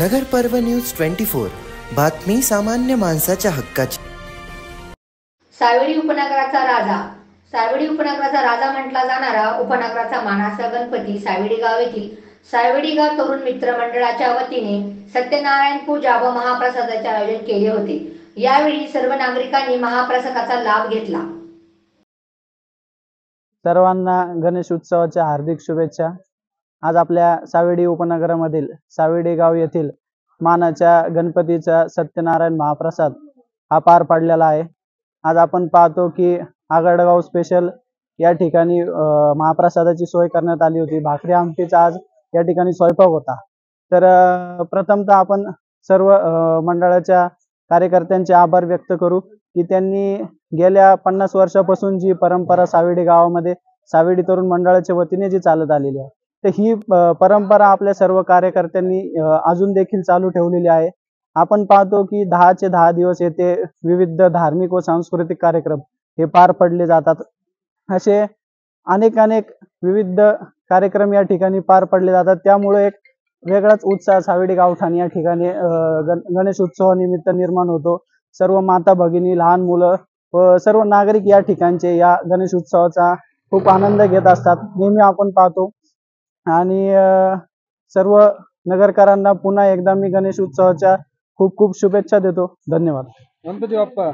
नगर पर्व न्यूज 24 बातमी सामान्य माणसाच्या हक्काची। सावेडी उपनगराचा राजा। सावेडी उपनगराचा राजा म्हटला जाणारा उपनगराचा मानाचा गणपती सावेडी गाव येथील सावेडी गाव तरुण मित्र मंडळाच्या वतीने सत्यनारायण पूजा व महाप्रसादाचे आयोजन केले होते। यावेळी सर्व नागरिकांनी महाप्रसादाचा लाभ घेतला। सर्वांना गणेश उत्सवाच्या हार्दिक शुभेच्छा। आज आपल्या सावेडी उपनगरामधील सावेडी गाव येथील मानाच्या गणपतीचा सत्यनारायण महाप्रसाद हा पार पडलेला आहे। आज आपण पाहतो की आगडगाव स्पेशल या ठिकाणी महाप्रसादाची सोय करण्यात आली होती। भाकरी आमटीचा आज या ठिकाणी स्वयंपाक होता। तर प्रथमतः आपण सर्व मंडळाच्या कार्यकर्त्यांचे आभार व्यक्त करू की त्यांनी गेल्या 50 वर्षापासून जी परंपरा सावेडी गावामध्ये सावेडी तरुण मंडळाच्या वतीने जी चालत आलेली आहे, तर ही परंपरा आपल्या सर्व कार्यकर्त्यांनी अजून देखील चालू ठेवलेली आहे। आपण पाहतो की 10 दिवस येथे विविध धार्मिक व सांस्कृतिक कार्यक्रम हे पार पडले जातात। असे अनेक विविध कार्यक्रम या ठिकाणी पार पडले जातात। त्यामुळे एक वेगळाच उत्साह सावेडी गावठाण या ठिकाणी गणेश उत्सवानिमित्त निर्माण होतो। सर्व माता भगिनी, लहान मुलं व सर्व नागरिक या ठिकाणचे या गणेश उत्सवाचा खूप आनंद घेत असतात, नेहमी आपण पाहतो। आणि सर्व नगरकरांना पुन्हा एकदा मी गणेश उत्सवाच्या खूप शुभेच्छा देतो। धन्यवाद। गणपती बाप्पा।